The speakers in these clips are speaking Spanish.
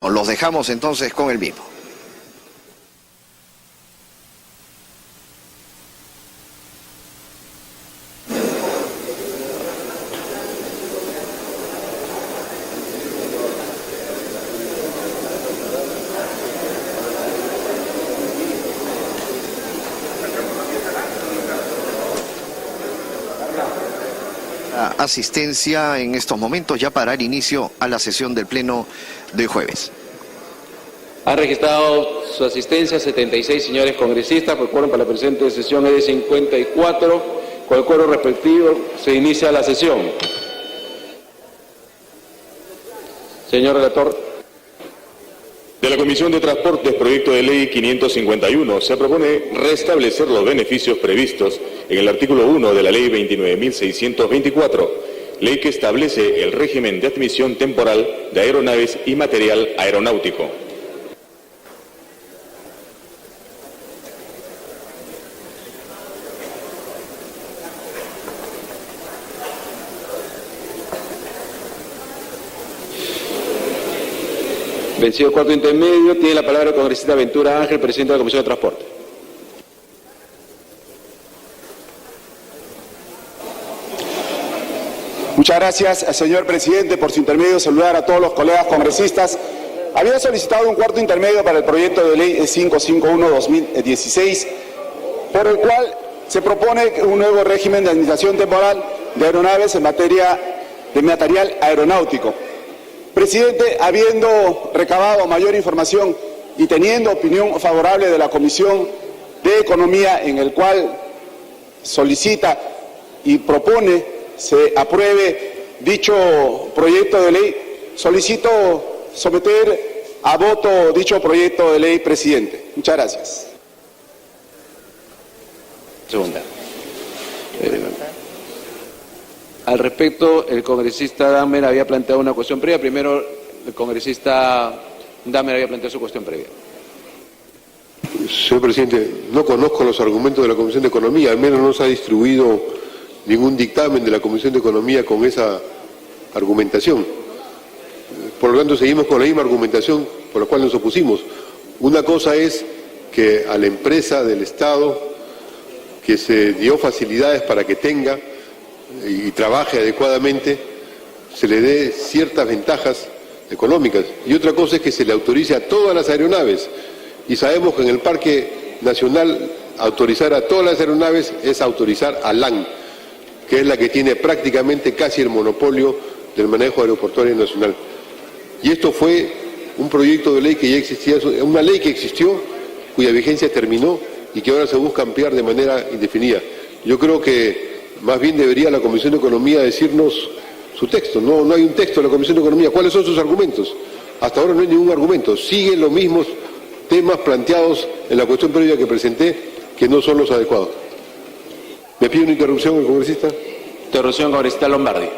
Los dejamos entonces con el mismo. Asistencia en estos momentos ya para dar inicio a la sesión del Pleno de jueves. Han registrado su asistencia 76 señores congresistas, por quórum para la presente sesión es de 54. Con el quórum respectivo se inicia la sesión. Señor relator. De la Comisión de Transportes, proyecto de ley 551, se propone restablecer los beneficios previstos en el artículo 1 de la ley 29.624, ley que establece el régimen de admisión temporal de aeronaves y material aeronáutico. Vencido el cuarto intermedio, tiene la palabra el congresista Ventura Ángel, presidente de la Comisión de Transporte. Muchas gracias, señor presidente. Por su intermedio, saludar a todos los colegas congresistas. Había solicitado un cuarto intermedio para el proyecto de ley 551-2016, por el cual se propone un nuevo régimen de administración temporal de aeronaves en materia de material aeronáutico. Presidente, habiendo recabado mayor información y teniendo opinión favorable de la Comisión de Economía, en el cual solicita y propone se apruebe dicho proyecto de ley, solicito someter a voto dicho proyecto de ley, presidente. Muchas gracias. Segunda. Al respecto, el congresista Damer había planteado una cuestión previa. Primero, el congresista Damer había planteado su cuestión previa. Señor presidente, no conozco los argumentos de la Comisión de Economía, al menos no se ha distribuido ningún dictamen de la Comisión de Economía con esa argumentación. Por lo tanto, seguimos con la misma argumentación por la cual nos opusimos. Una cosa es que a la empresa del Estado que se dio facilidades para que tenga y trabaje adecuadamente, se le dé ciertas ventajas económicas. Y otra cosa es que se le autorice a todas las aeronaves. Y sabemos que en el Parque Nacional autorizar a todas las aeronaves es autorizar a LAN, que es la que tiene prácticamente casi el monopolio del manejo aeroportuario nacional. Y esto fue un proyecto de ley que ya existía, una ley que existió, cuya vigencia terminó y que ahora se busca ampliar de manera indefinida. Yo creo que más bien debería la Comisión de Economía decirnos su texto. No hay un texto de la Comisión de Economía. ¿Cuáles son sus argumentos? Hasta ahora no hay ningún argumento. Siguen los mismos temas planteados en la cuestión previa que presenté, que no son los adecuados. ¿Me pide una interrupción el congresista? Interrupción, congresista Lombardi.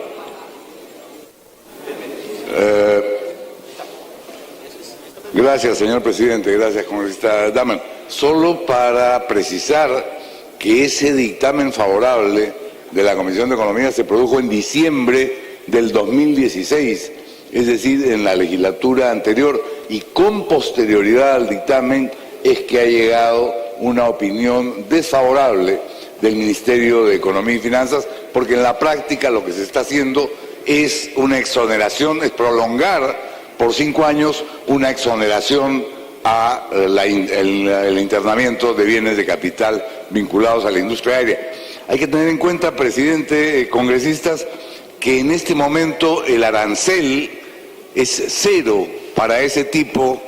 Gracias, señor presidente. Gracias, congresista Damer. Solo para precisar que ese dictamen favorable de la Comisión de Economía se produjo en diciembre del 2016, es decir, en la legislatura anterior, y con posterioridad al dictamen es que ha llegado una opinión desfavorable del Ministerio de Economía y Finanzas, porque en la práctica lo que se está haciendo es una exoneración, es prolongar por 5 años una exoneración a el internamiento de bienes de capital vinculados a la industria aérea. Hay que tener en cuenta, presidente, congresistas, que en este momento el arancel es cero para ese tipo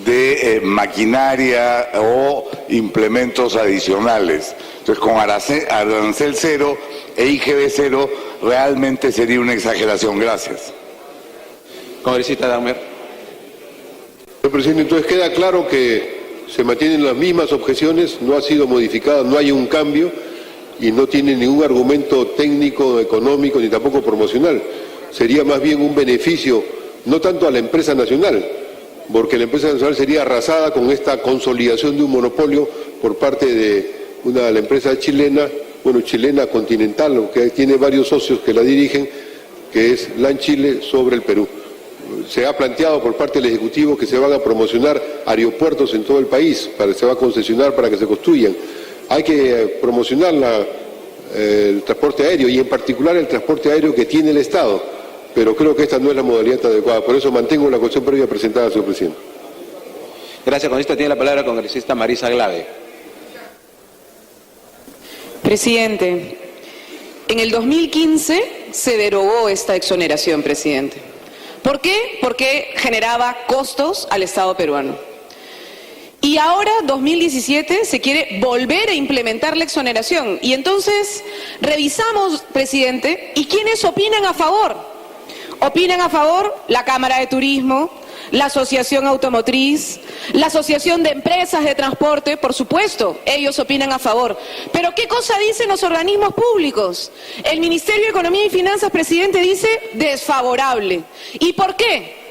de maquinaria o implementos adicionales. Entonces, con arancel cero e IGB cero, realmente sería una exageración. Gracias. Congresista Damer. Señor presidente, entonces queda claro que se mantienen las mismas objeciones, no ha sido modificada, no hay un cambio y no tiene ningún argumento técnico, económico ni tampoco promocional. Sería más bien un beneficio, no tanto a la empresa nacional, porque la empresa nacional sería arrasada con esta consolidación de un monopolio por parte de la empresa chilena, chilena continental, que tiene varios socios que la dirigen, que es LAN Chile sobre el Perú. se ha planteado por parte del Ejecutivo que se van a promocionar aeropuertos en todo el país, se va a concesionar para que se construyan. Hay que promocionar el transporte aéreo y en particular el transporte aéreo que tiene el Estado, pero creo que esta no es la modalidad adecuada. Por eso mantengo la cuestión previa presentada, señor presidente. Gracias, congresista. Tiene la palabra la congresista Marisa Glave. Presidente, en el 2015 se derogó esta exoneración, presidente. ¿Por qué? Porque generaba costos al Estado peruano. Y ahora, 2017, se quiere volver a implementar la exoneración. Y entonces, revisamos, presidente, ¿y quiénes opinan a favor? Opinan a favor la Cámara de Turismo, la Asociación Automotriz, la Asociación de Empresas de Transporte, por supuesto, ellos opinan a favor. Pero ¿qué cosa dicen los organismos públicos? El Ministerio de Economía y Finanzas, presidente, dice desfavorable. ¿Y por qué?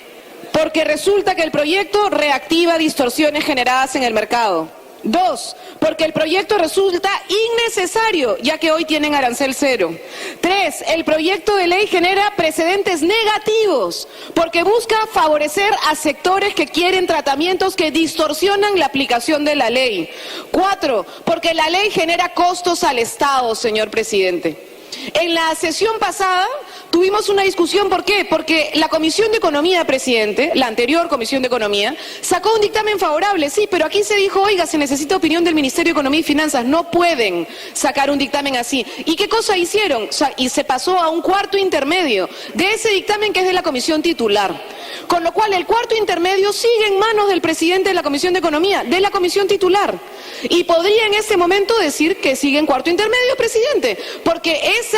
Porque resulta que el proyecto reactiva distorsiones generadas en el mercado. 2, porque el proyecto resulta innecesario, ya que hoy tienen arancel cero. 3, el proyecto de ley genera precedentes negativos, porque busca favorecer a sectores que quieren tratamientos que distorsionan la aplicación de la ley. 4, porque la ley genera costos al Estado, señor presidente. En la sesión pasada tuvimos una discusión, ¿por qué? Porque la Comisión de Economía, presidente, la anterior Comisión de Economía, sacó un dictamen favorable, sí, pero aquí se dijo, oiga, se necesita opinión del Ministerio de Economía y Finanzas, no pueden sacar un dictamen así. ¿Y qué cosa hicieron? Y se pasó a un cuarto intermedio de ese dictamen que es de la Comisión titular. Con lo cual el cuarto intermedio sigue en manos del presidente de la Comisión de Economía, de la Comisión titular. Y podría en este momento decir que sigue en cuarto intermedio, presidente, porque ese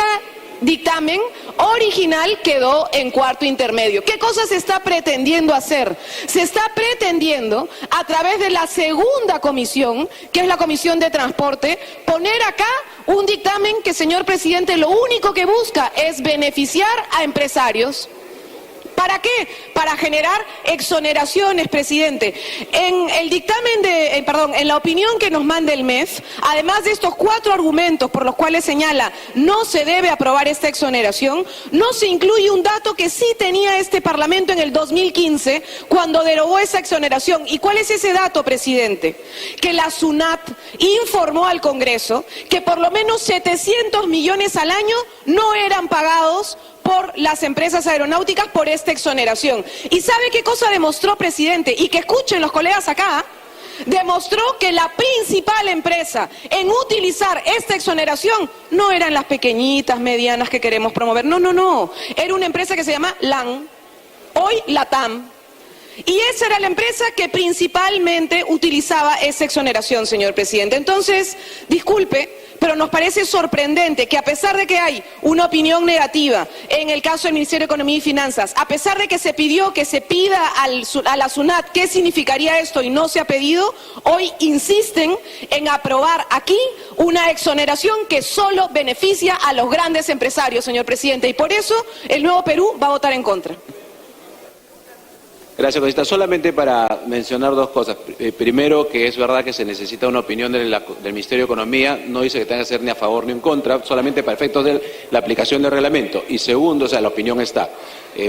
dictamen original quedó en cuarto intermedio. ¿Qué cosa se está pretendiendo hacer? Se está pretendiendo, a través de la segunda comisión, que es la Comisión de Transporte, poner acá un dictamen que, señor presidente, lo único que busca es beneficiar a empresarios. ¿Para qué? Para generar exoneraciones, presidente. En el dictamen en la opinión que nos manda el MEF, además de estos 4 argumentos por los cuales señala no se debe aprobar esta exoneración, no se incluye un dato que sí tenía este Parlamento en el 2015 cuando derogó esa exoneración. ¿Y cuál es ese dato, presidente? Que la SUNAT informó al Congreso que por lo menos 700 millones al año no eran pagados por las empresas aeronáuticas por esta exoneración. ¿Y sabe qué cosa demostró, presidente? Y que escuchen los colegas acá. Demostró que la principal empresa en utilizar esta exoneración no eran las pequeñitas, medianas que queremos promover. No. Era una empresa que se llama LAN, hoy LATAM. Y esa era la empresa que principalmente utilizaba esa exoneración, señor presidente. Entonces, disculpe, pero nos parece sorprendente que a pesar de que hay una opinión negativa en el caso del Ministerio de Economía y Finanzas, a pesar de que se pidió que se pida a la SUNAT qué significaría esto y no se ha pedido, hoy insisten en aprobar aquí una exoneración que solo beneficia a los grandes empresarios, señor presidente. Y por eso el Nuevo Perú va a votar en contra. Gracias, congresista. Solamente para mencionar 2 cosas. Primero, que es verdad que se necesita una opinión del Ministerio de Economía. No dice que tenga que ser ni a favor ni en contra, solamente para efectos de la aplicación del reglamento. Y segundo, la opinión está,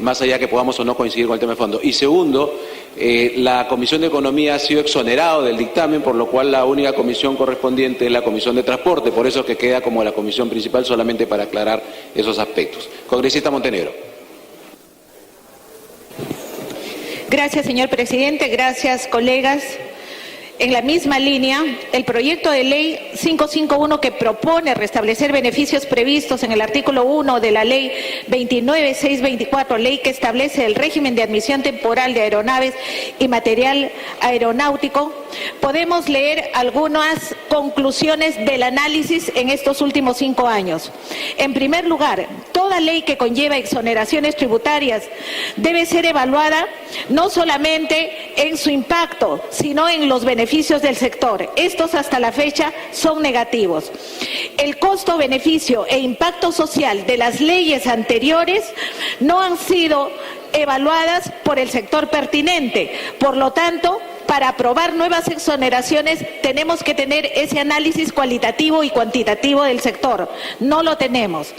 más allá que podamos o no coincidir con el tema de fondo. Y segundo, la Comisión de Economía ha sido exonerado del dictamen, por lo cual la única comisión correspondiente es la Comisión de Transporte. Por eso que queda como la comisión principal, solamente para aclarar esos aspectos. Congresista Montenegro. Gracias, señor presidente. Gracias, colegas. En la misma línea, el proyecto de ley 551 que propone restablecer beneficios previstos en el artículo 1 de la ley 29624, ley que establece el régimen de admisión temporal de aeronaves y material aeronáutico, podemos leer algunas conclusiones del análisis en estos últimos 5 años. En primer lugar, toda ley que conlleva exoneraciones tributarias debe ser evaluada no solamente en su impacto, sino en los beneficios del sector. Estos hasta la fecha son negativos. El costo-beneficio e impacto social de las leyes anteriores no han sido evaluadas por el sector pertinente. Por lo tanto, para aprobar nuevas exoneraciones tenemos que tener ese análisis cualitativo y cuantitativo del sector. No lo tenemos.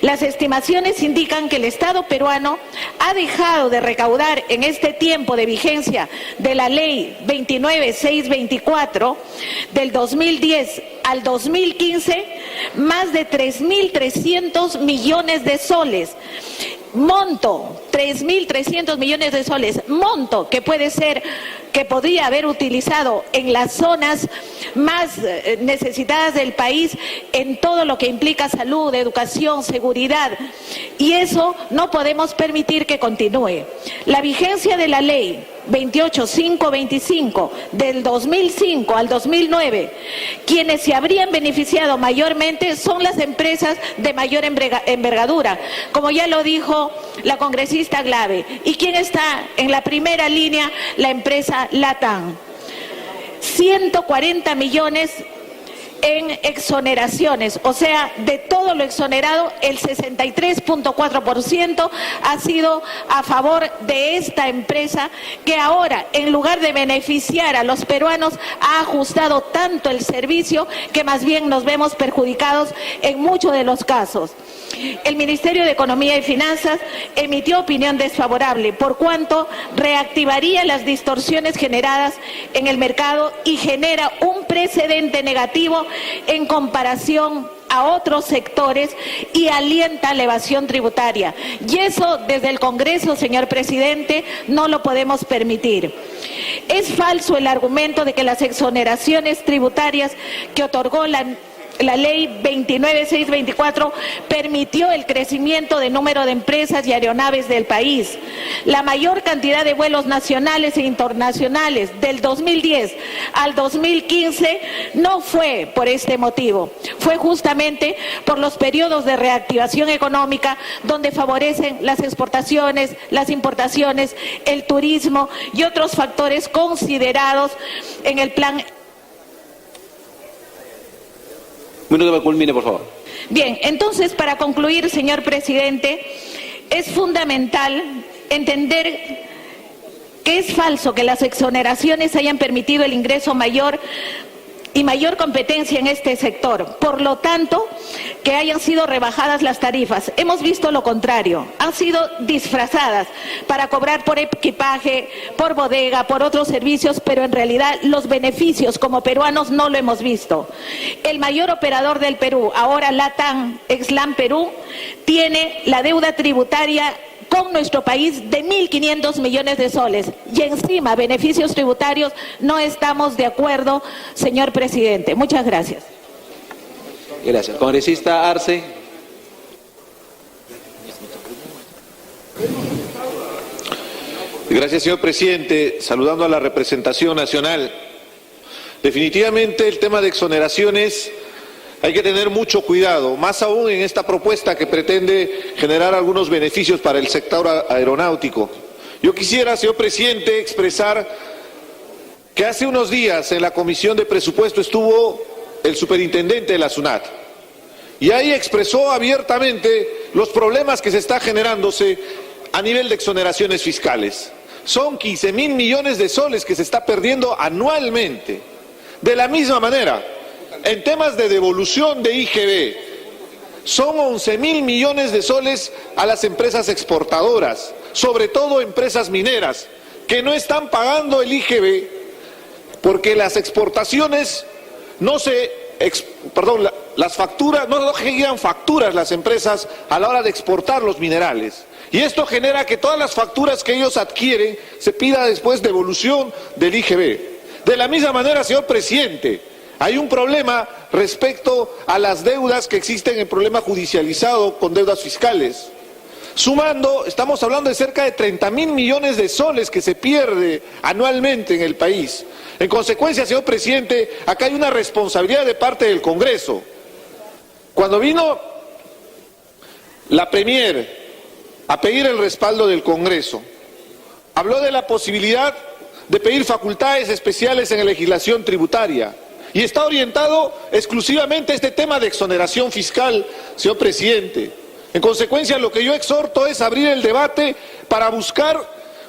Las estimaciones indican que el Estado peruano ha dejado de recaudar en este tiempo de vigencia de la Ley 29624 del 2010 al 2015 más de 3.300 millones de soles. Monto, 3.300 millones de soles, monto que podría haber utilizado en las zonas más necesitadas del país, en todo lo que implica salud, educación, seguridad, y eso no podemos permitir que continúe. La vigencia de la ley 28525 del 2005 al 2009, quienes se habrían beneficiado mayormente son las empresas de mayor envergadura, como ya lo dijo la congresista Glave. ¿Y quién está en la primera línea? La empresa LATAM. 140 millones en exoneraciones, o sea, de todo lo exonerado, el 63.4% ha sido a favor de esta empresa, que ahora, en lugar de beneficiar a los peruanos, ha ajustado tanto el servicio que más bien nos vemos perjudicados en muchos de los casos. El Ministerio de Economía y Finanzas emitió opinión desfavorable, por cuanto reactivaría las distorsiones generadas en el mercado y genera un precedente negativo en comparación a otros sectores y alienta la evasión tributaria. Y eso desde el Congreso, señor presidente, no lo podemos permitir. Es falso el argumento de que las exoneraciones tributarias que otorgó la ley 29624 permitió el crecimiento de número de empresas y aeronaves del país. La mayor cantidad de vuelos nacionales e internacionales del 2010 al 2015 no fue por este motivo, fue justamente por los periodos de reactivación económica donde favorecen las exportaciones, las importaciones, el turismo y otros factores considerados en el plan. Minuto que culmine, por favor. Bien, entonces, para concluir, señor presidente, es fundamental entender que es falso que las exoneraciones hayan permitido el ingreso mayor y mayor competencia en este sector. Por lo tanto, que hayan sido rebajadas las tarifas. Hemos visto lo contrario, han sido disfrazadas para cobrar por equipaje, por bodega, por otros servicios, pero en realidad los beneficios como peruanos no lo hemos visto. El mayor operador del Perú, ahora LATAM, ex-LAM Perú, tiene la deuda tributaria con nuestro país de 1.500 millones de soles y encima beneficios tributarios. No estamos de acuerdo, señor presidente. Muchas gracias. Gracias. Congresista Arce. Gracias, señor presidente. Saludando a la representación nacional. Definitivamente el tema de exoneraciones hay que tener mucho cuidado, más aún en esta propuesta que pretende generar algunos beneficios para el sector aeronáutico. Yo quisiera, señor presidente, expresar que hace unos días en la Comisión de Presupuesto estuvo el superintendente de la SUNAT y ahí expresó abiertamente los problemas que se está generándose a nivel de exoneraciones fiscales. Son 15.000 millones de soles que se está perdiendo anualmente. De la misma manera, en temas de devolución de IGB, son 11.000 millones de soles a las empresas exportadoras, sobre todo empresas mineras, que no están pagando el IGB porque las exportaciones las facturas, no generan facturas las empresas a la hora de exportar los minerales. Y esto genera que todas las facturas que ellos adquieren se pida después devolución del IGB. De la misma manera, señor presidente, hay un problema respecto a las deudas que existen, el problema judicializado con deudas fiscales. Sumando, estamos hablando de cerca de 30.000 millones de soles que se pierde anualmente en el país. En consecuencia, señor presidente, acá hay una responsabilidad de parte del Congreso. Cuando vino la Premier a pedir el respaldo del Congreso, habló de la posibilidad de pedir facultades especiales en la legislación tributaria. Y está orientado exclusivamente a este tema de exoneración fiscal, señor presidente. En consecuencia, lo que yo exhorto es abrir el debate para buscar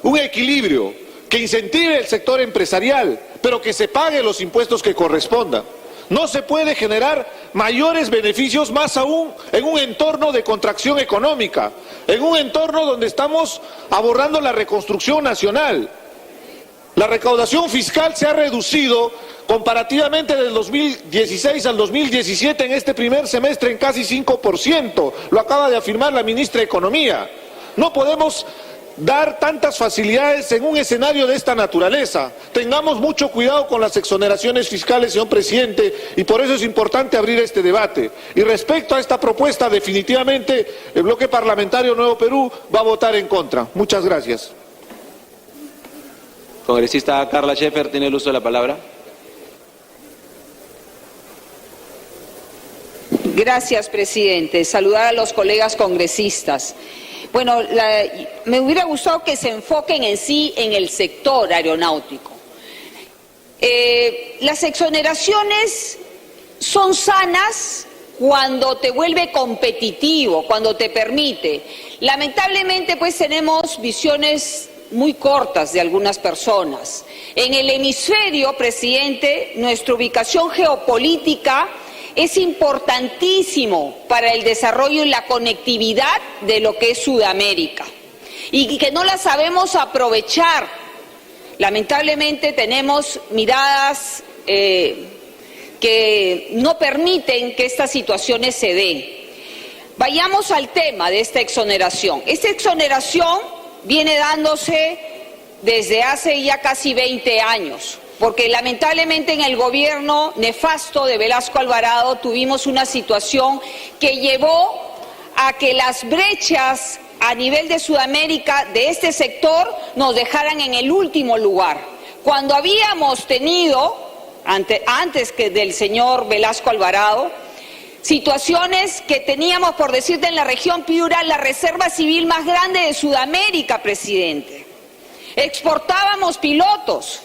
un equilibrio, que incentive el sector empresarial, pero que se pague los impuestos que correspondan. No se puede generar mayores beneficios, más aún en un entorno de contracción económica, en un entorno donde estamos abordando la reconstrucción nacional. La recaudación fiscal se ha reducido comparativamente del 2016 al 2017 en este primer semestre en casi 5%. Lo acaba de afirmar la ministra de Economía. No podemos dar tantas facilidades en un escenario de esta naturaleza. Tengamos mucho cuidado con las exoneraciones fiscales, señor presidente, y por eso es importante abrir este debate. Y respecto a esta propuesta, definitivamente el bloque parlamentario Nuevo Perú va a votar en contra. Muchas gracias. Congresista Carla Scheffer tiene el uso de la palabra. Gracias, presidente. Saludar a los colegas congresistas. Bueno, me hubiera gustado que se enfoquen en sí en el sector aeronáutico. Las exoneraciones son sanas cuando te vuelve competitivo, cuando te permite. Lamentablemente, pues tenemos visiones muy cortas de algunas personas. En el hemisferio, presidente, nuestra ubicación geopolítica es importantísimo para el desarrollo y la conectividad de lo que es Sudamérica y que no la sabemos aprovechar. Lamentablemente tenemos miradas que no permiten que estas situaciones se den. Vayamos al tema de esta exoneración. Esta exoneración viene dándose desde hace ya casi 20 años. Porque lamentablemente en el gobierno nefasto de Velasco Alvarado tuvimos una situación que llevó a que las brechas a nivel de Sudamérica de este sector nos dejaran en el último lugar. Cuando habíamos tenido, antes que del señor Velasco Alvarado, situaciones que teníamos, por decirte, en la región Piura, la reserva civil más grande de Sudamérica, presidente. Exportábamos pilotos.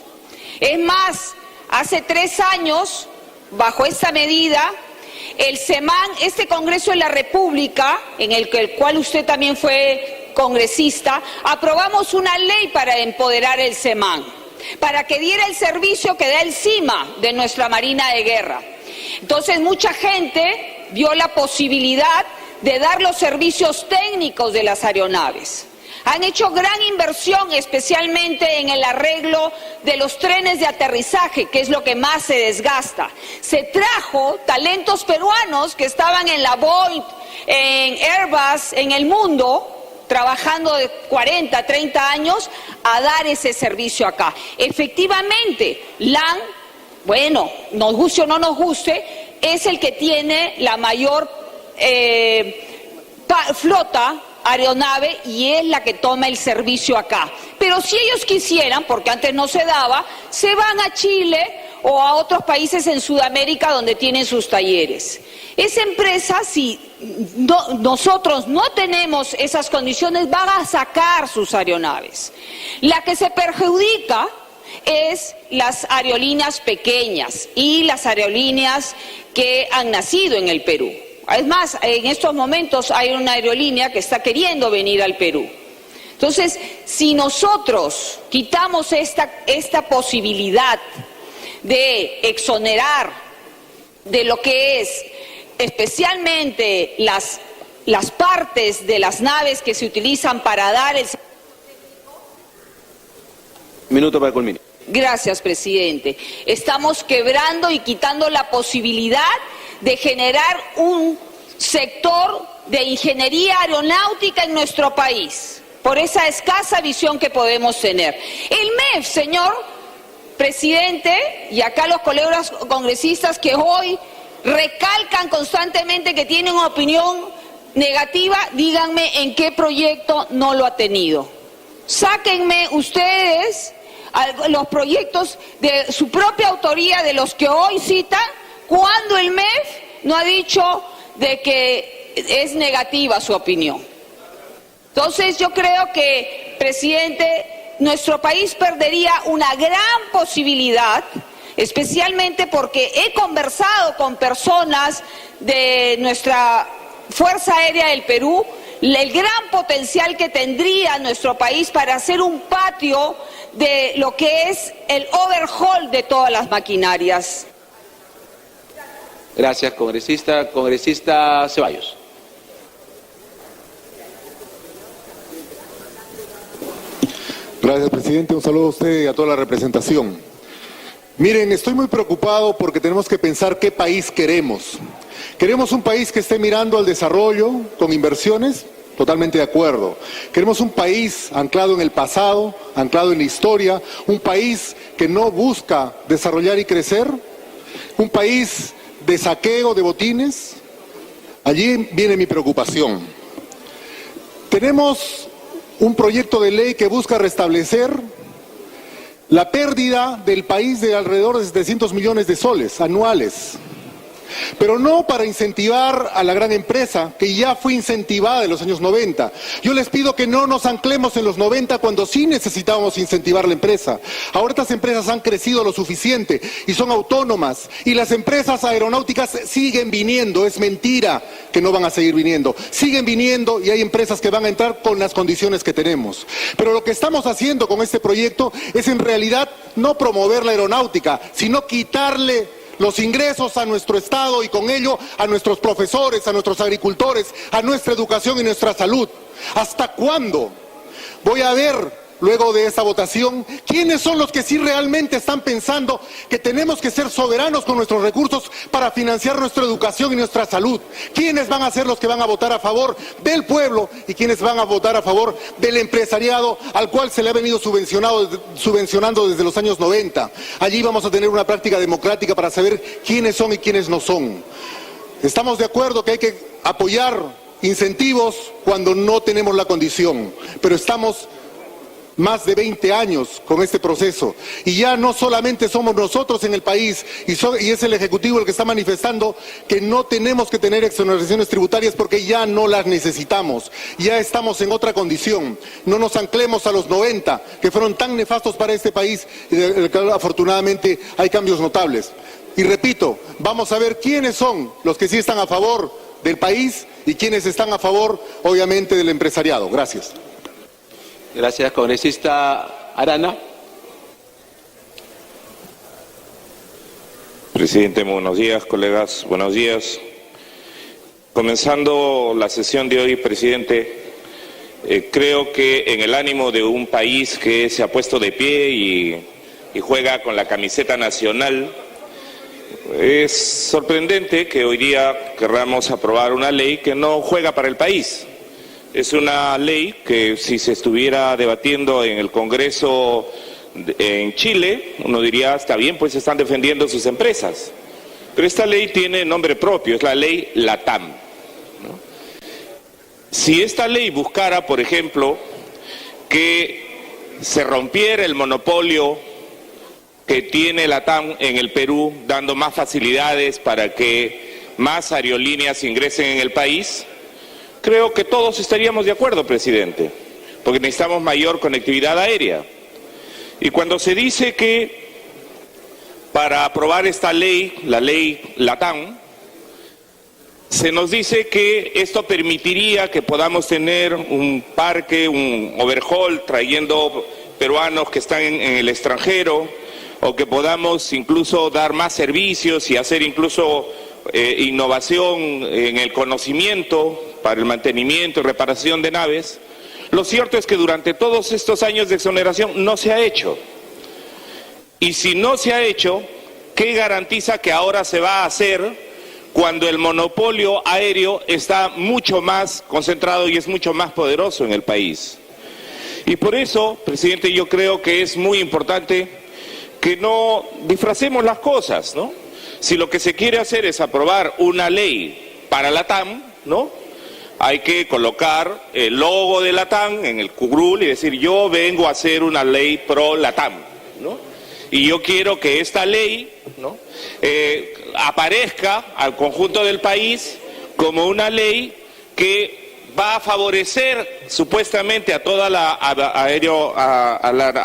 Es más, hace 3 años, bajo esta medida, el SEMAN, este Congreso de la República, en el cual usted también fue congresista, aprobamos una ley para empoderar el SEMAN, para que diera el servicio que da el CIMA de nuestra Marina de Guerra. Entonces, mucha gente vio la posibilidad de dar los servicios técnicos de las aeronaves. Han hecho gran inversión, especialmente en el arreglo de los trenes de aterrizaje, que es lo que más se desgasta. Se trajo talentos peruanos que estaban en la Boeing, en Airbus, en el mundo, trabajando de 40, 30 años, a dar ese servicio acá. Efectivamente, LAN, bueno, nos guste o no nos guste, es el que tiene la mayor flota aeronave y es la que toma el servicio acá. Pero si ellos quisieran, porque antes no se daba, se van a Chile o a otros países en Sudamérica donde tienen sus talleres. Esa empresa, si nosotros no tenemos esas condiciones, van a sacar sus aeronaves. La que se perjudica es las aerolíneas pequeñas y las aerolíneas que han nacido en el Perú. Es más, en estos momentos hay una aerolínea que está queriendo venir al Perú. Entonces, si nosotros quitamos esta posibilidad de exonerar de lo que es especialmente las partes de las naves que se utilizan para dar el... Minuto para culminar. Gracias, presidente. Estamos quebrando y quitando la posibilidad de generar un sector de ingeniería aeronáutica en nuestro país, por esa escasa visión que podemos tener. El MEF, señor presidente, y acá los colegas congresistas que hoy recalcan constantemente que tienen una opinión negativa, díganme en qué proyecto no lo ha tenido. Sáquenme ustedes los proyectos de su propia autoría de los que hoy citan, cuando el MEF no ha dicho de que es negativa su opinión. Entonces yo creo que, presidente, nuestro país perdería una gran posibilidad, especialmente porque he conversado con personas de nuestra Fuerza Aérea del Perú el gran potencial que tendría nuestro país para hacer un patio de lo que es el overhaul de todas las maquinarias. Gracias, congresista. Congresista Ceballos. Gracias, presidente. Un saludo a usted y a toda la representación. Miren, estoy muy preocupado porque tenemos que pensar qué país queremos. ¿Queremos un país que esté mirando al desarrollo con inversiones? Totalmente de acuerdo. Queremos un país anclado en el pasado, anclado en la historia, un país que no busca desarrollar y crecer, un país de saqueo de botines. Allí viene mi preocupación. Tenemos un proyecto de ley que busca restablecer la pérdida del país de alrededor de 700 millones de soles anuales. Pero no para incentivar a la gran empresa, que ya fue incentivada en los años 90. Yo les pido que no nos anclemos en los 90 cuando sí necesitábamos incentivar la empresa. Ahora estas empresas han crecido lo suficiente y son autónomas. Y las empresas aeronáuticas siguen viniendo. Es mentira que no van a seguir viniendo. Siguen viniendo y hay empresas que van a entrar con las condiciones que tenemos. Pero lo que estamos haciendo con este proyecto es en realidad no promover la aeronáutica, sino quitarle los ingresos a nuestro Estado y con ello a nuestros profesores, a nuestros agricultores, a nuestra educación y nuestra salud. ¿Hasta cuándo? Voy a ver, luego de esta votación, quiénes son los que sí realmente están pensando que tenemos que ser soberanos con nuestros recursos para financiar nuestra educación y nuestra salud. ¿Quiénes van a ser los que van a votar a favor del pueblo y quiénes van a votar a favor del empresariado al cual se le ha venido subvencionando desde los años 90? Allí vamos a tener una práctica democrática para saber quiénes son y quiénes no son. Estamos de acuerdo que hay que apoyar incentivos cuando no tenemos la condición, pero estamos más de 20 años con este proceso y ya no solamente somos nosotros en el país y es el Ejecutivo el que está manifestando que no tenemos que tener exoneraciones tributarias porque ya no las necesitamos, ya estamos en otra condición. No nos anclemos a los 90 que fueron tan nefastos para este país y del que afortunadamente hay cambios notables. Y repito, vamos a ver quiénes son los que sí están a favor del país y quiénes están a favor obviamente del empresariado. Gracias. Gracias, congresista Arana. Presidente, buenos días, colegas, buenos días. Comenzando la sesión de hoy, presidente, creo que en el ánimo de un país que se ha puesto de pie y juega con la camiseta nacional, es sorprendente que hoy día querramos aprobar una ley que no juega para el país. Es una ley que si se estuviera debatiendo en el Congreso en Chile, uno diría, está bien, pues están defendiendo sus empresas. Pero esta ley tiene nombre propio, es la ley LATAM, ¿no? Si esta ley buscara, por ejemplo, que se rompiera el monopolio que tiene LATAM en el Perú, dando más facilidades para que más aerolíneas ingresen en el país, creo que todos estaríamos de acuerdo, presidente, porque necesitamos mayor conectividad aérea. Y cuando se dice que para aprobar esta ley, la ley LATAM, se nos dice que esto permitiría que podamos tener un parque, un overhaul, trayendo peruanos que están en el extranjero, o que podamos incluso dar más servicios y hacer incluso innovación en el conocimiento para el mantenimiento y reparación de naves. Lo cierto es que durante todos estos años de exoneración no se ha hecho. Y si no se ha hecho, ¿qué garantiza que ahora se va a hacer cuando el monopolio aéreo está mucho más concentrado y es mucho más poderoso en el país? Y por eso, presidente, yo creo que es muy importante que no disfracemos las cosas, ¿no? Si lo que se quiere hacer es aprobar una ley para LATAM, ¿no?, hay que colocar el logo de LATAM en el curul y decir, yo vengo a hacer una ley pro LATAM, ¿no? Y yo quiero que esta ley, ¿no?, aparezca al conjunto del país como una ley que va a favorecer supuestamente a toda la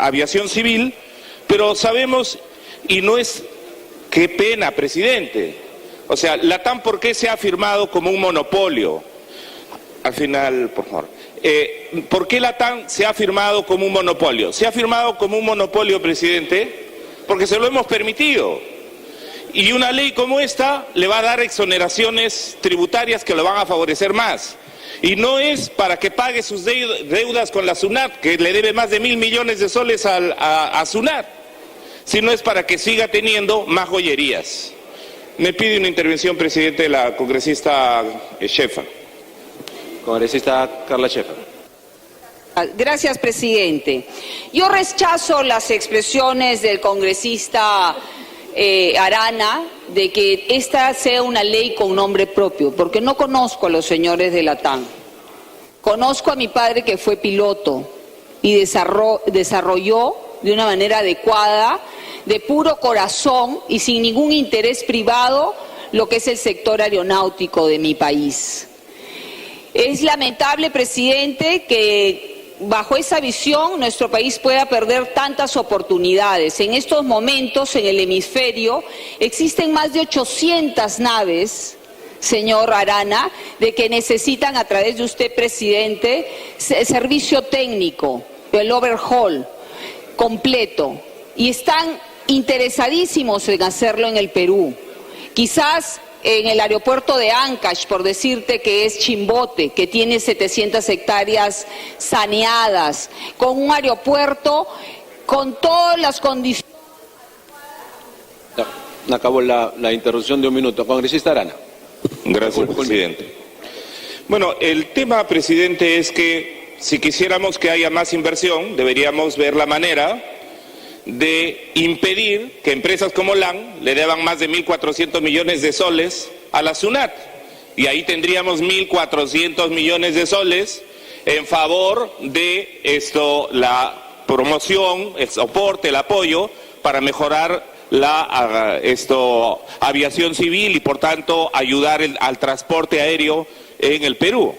aviación civil, pero sabemos, y no es, qué pena, presidente, o sea, LATAM, ¿por qué se ha firmado como un monopolio? Al final, por favor. ¿Por qué la TAN se ha firmado como un monopolio? Se ha firmado como un monopolio, presidente, porque se lo hemos permitido. Y una ley como esta le va a dar exoneraciones tributarias que lo van a favorecer más. Y no es para que pague sus deudas con la SUNAT, que le debe más de 1.000 millones de soles a SUNAT, sino es para que siga teniendo más joyerías. Me pide una intervención, presidente, la congresista Schäfer. Congresista Carla Schäfer. Gracias, presidente. Yo rechazo las expresiones del congresista Arana de que esta sea una ley con nombre propio, porque no conozco a los señores de la TAN. Conozco a mi padre, que fue piloto y desarrolló de una manera adecuada, de puro corazón y sin ningún interés privado, lo que es el sector aeronáutico de mi país. Es lamentable, presidente, que bajo esa visión nuestro país pueda perder tantas oportunidades. En estos momentos en el hemisferio existen más de 800 naves, señor Arana, de que necesitan a través de usted, presidente, servicio técnico, el overhaul completo, y están interesadísimos en hacerlo en el Perú. Quizás en el aeropuerto de Ancash, por decirte que es Chimbote, que tiene 700 hectáreas saneadas, con un aeropuerto con todas las condiciones. No, acabó la interrupción de un minuto. Congresista Arana. Gracias, presidente. Bueno, el tema, presidente, es que si quisiéramos que haya más inversión, deberíamos ver la manera de impedir que empresas como LAN le deban más de 1.400 millones de soles a la SUNAT. Y ahí tendríamos 1.400 millones de soles en favor de la promoción, el soporte, el apoyo para mejorar la aviación civil y por tanto ayudar al transporte aéreo en el Perú.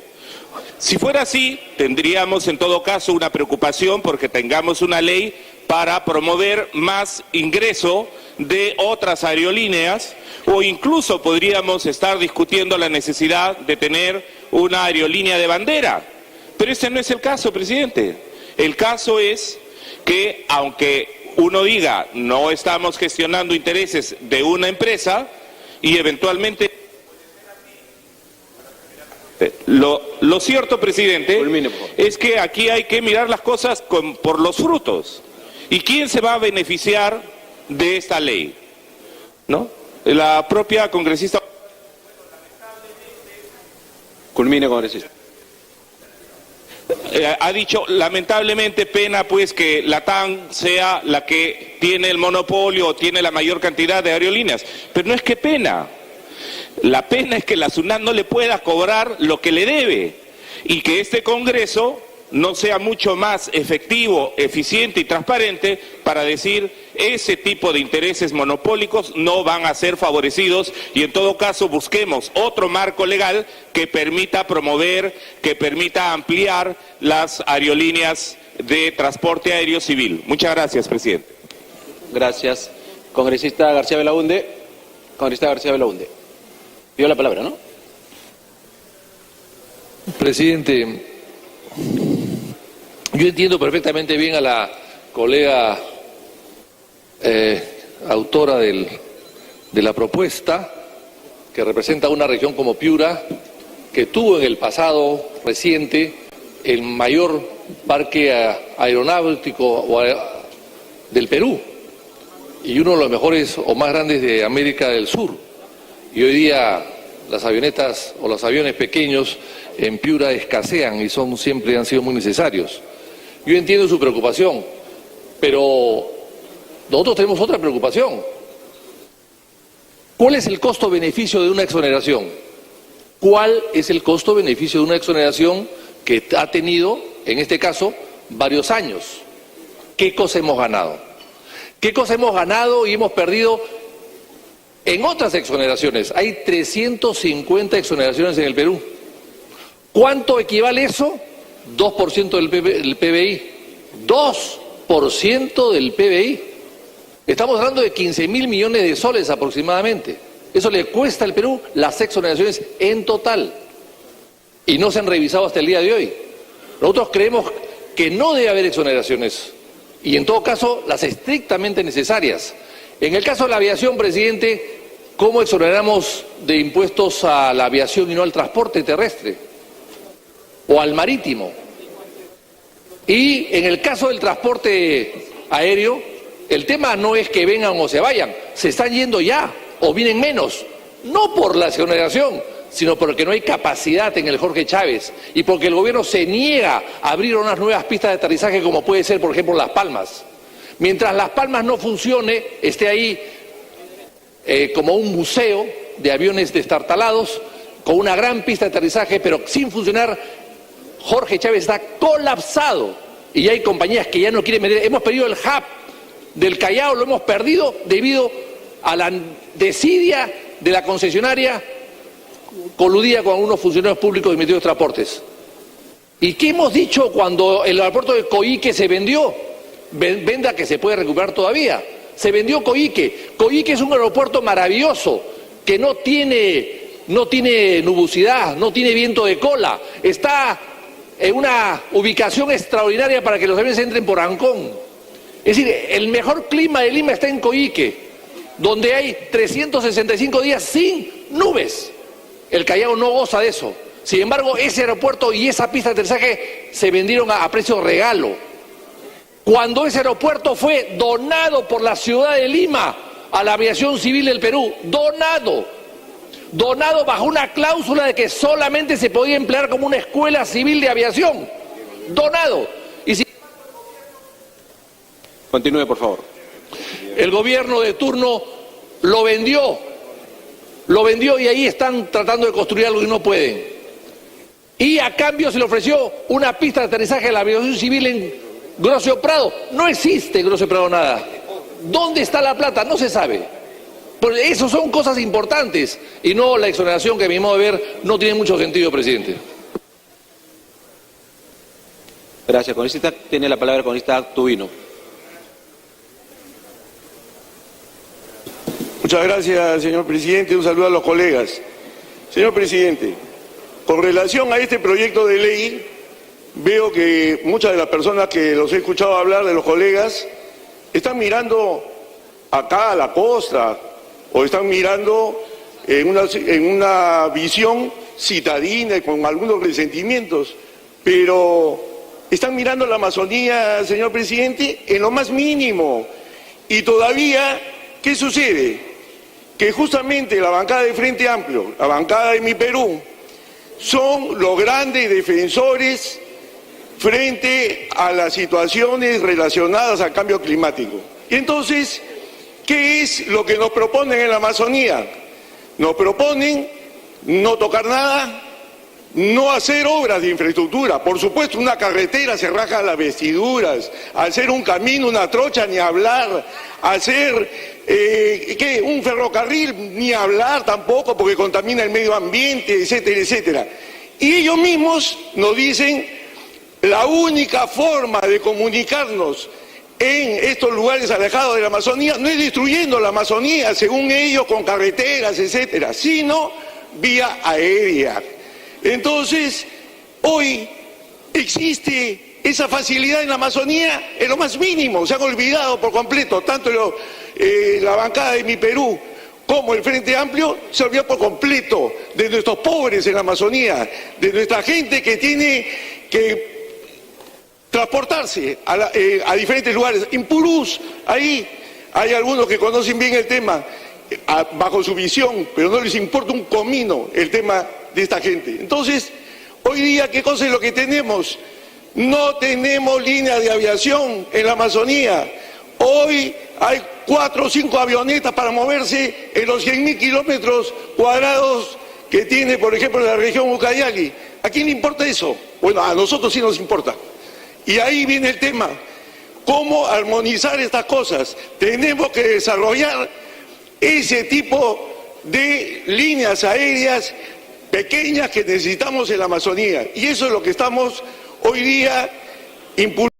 Si fuera así, tendríamos en todo caso una preocupación porque tengamos una ley para promover más ingreso de otras aerolíneas, o incluso podríamos estar discutiendo la necesidad de tener una aerolínea de bandera. Pero ese no es el caso, presidente. El caso es que, aunque uno diga no estamos gestionando intereses de una empresa, y eventualmente lo cierto, presidente, es que aquí hay que mirar las cosas por los frutos. ¿Y quién se va a beneficiar de esta ley? ¿No? La propia congresista. Culmine, congresista. Ha dicho, lamentablemente, pena pues que la TAN sea la que tiene el monopolio o tiene la mayor cantidad de aerolíneas. Pero no es que pena. La pena es que la SUNAT no le pueda cobrar lo que le debe y que este Congreso no sea mucho más efectivo, eficiente y transparente para decir ese tipo de intereses monopólicos no van a ser favorecidos y en todo caso busquemos otro marco legal que permita promover, que permita ampliar las aerolíneas de transporte aéreo civil. Muchas gracias, presidente. Gracias. Congresista García Belaunde. Congresista García Belaunde. Pidió la palabra, ¿no? Presidente, yo entiendo perfectamente bien a la colega autora de la propuesta, que representa una región como Piura, que tuvo en el pasado reciente el mayor parque aeronáutico del Perú y uno de los mejores o más grandes de América del Sur. Y hoy día las avionetas o los aviones pequeños en Piura escasean y siempre han sido muy necesarios. Yo entiendo su preocupación, pero nosotros tenemos otra preocupación. ¿Cuál es el costo-beneficio de una exoneración? ¿Cuál es el costo-beneficio de una exoneración que ha tenido, en este caso, varios años? ¿Qué cosa hemos ganado? ¿Qué cosa hemos ganado y hemos perdido en otras exoneraciones? Hay 350 exoneraciones en el Perú. ¿Cuánto equivale eso? 2% del PBI. 2% del PBI. Estamos hablando de 15.000 millones de soles aproximadamente. Eso le cuesta al Perú las exoneraciones en total. y no se han revisado hasta el día de hoy. Nosotros creemos que no debe haber exoneraciones y en todo caso las estrictamente necesarias. En el caso de la aviación, presidente, ¿cómo exoneramos de impuestos a la aviación y no al transporte terrestre o al marítimo? Y en el caso del transporte aéreo, el tema no es que vengan o se vayan, se están yendo ya o vienen menos, no por la exoneración, sino porque no hay capacidad en el Jorge Chávez y porque el gobierno se niega a abrir unas nuevas pistas de aterrizaje como puede ser, por ejemplo, Las Palmas. Mientras Las Palmas no funcione, esté ahí como un museo de aviones destartalados, con una gran pista de aterrizaje, pero sin funcionar, Jorge Chávez está colapsado y hay compañías que ya no quieren vender. Hemos perdido el hub del Callao, lo hemos perdido debido a la desidia de la concesionaria coludida con algunos funcionarios públicos del Ministerio de Transportes. ¿Y qué hemos dicho cuando el aeropuerto de Coique se vendió? Venda que se puede recuperar todavía. Se vendió Coique. Coique es un aeropuerto maravilloso que no tiene nubosidad, no tiene viento de cola. Está en una ubicación extraordinaria para que los aviones entren por Ancón. Es decir, el mejor clima de Lima está en Coique, donde hay 365 días sin nubes. El Callao no goza de eso. Sin embargo, ese aeropuerto y esa pista de aterrizaje se vendieron a precio regalo. Cuando ese aeropuerto fue donado por la ciudad de Lima a la aviación civil del Perú, donado bajo una cláusula de que solamente se podía emplear como una escuela civil de aviación, donado. Y si... Continúe, por favor. El gobierno de turno lo vendió y ahí están tratando de construir algo y no pueden. Y a cambio se le ofreció una pista de aterrizaje de la aviación civil en Grosio Prado. No existe en Grosio Prado nada. ¿Dónde está la plata? No se sabe. Pues eso son cosas importantes y no la exoneración que a mi modo de ver no tiene mucho sentido, presidente. Gracias, congresista. Tiene la palabra el congresista Tubino. Muchas gracias, señor presidente. Un saludo a los colegas. Señor presidente, con relación a este proyecto de ley, veo que muchas de las personas que los he escuchado hablar, de los colegas, están mirando acá a la costa o están mirando en una visión citadina y con algunos resentimientos, pero están mirando la Amazonía, señor presidente, en lo más mínimo. Y todavía, ¿qué sucede? Que justamente la bancada de Frente Amplio, la bancada de Mi Perú, son los grandes defensores frente a las situaciones relacionadas al cambio climático. Y entonces, ¿qué es lo que nos proponen en la Amazonía? Nos proponen no tocar nada, no hacer obras de infraestructura. Por supuesto, una carretera se raja las vestiduras, hacer un camino, una trocha, ni hablar, hacer un ferrocarril, ni hablar tampoco, porque contamina el medio ambiente, etcétera, etcétera. Y ellos mismos nos dicen, la única forma de comunicarnos en estos lugares alejados de la Amazonía no es destruyendo la Amazonía, según ellos, con carreteras, etcétera, sino vía aérea. Entonces, hoy existe esa facilidad en la Amazonía en lo más mínimo. Se han olvidado por completo, tanto la bancada de Mi Perú como el Frente Amplio, se olvidó por completo de nuestros pobres en la Amazonía, de nuestra gente que tiene que transportarse a diferentes lugares. En Purús, ahí hay algunos que conocen bien el tema, bajo su visión, pero no les importa un comino el tema de esta gente. Entonces, hoy día, ¿qué cosa es lo que tenemos? No tenemos líneas de aviación en la Amazonía. Hoy hay 4 o 5 avionetas para moverse en los 100.000 kilómetros cuadrados que tiene, por ejemplo, la región Ucayali. ¿A quién le importa eso? Bueno, a nosotros sí nos importa. Y ahí viene el tema. ¿Cómo armonizar estas cosas? Tenemos que desarrollar ese tipo de líneas aéreas pequeñas que necesitamos en la Amazonía. Y eso es lo que estamos hoy día impulsando.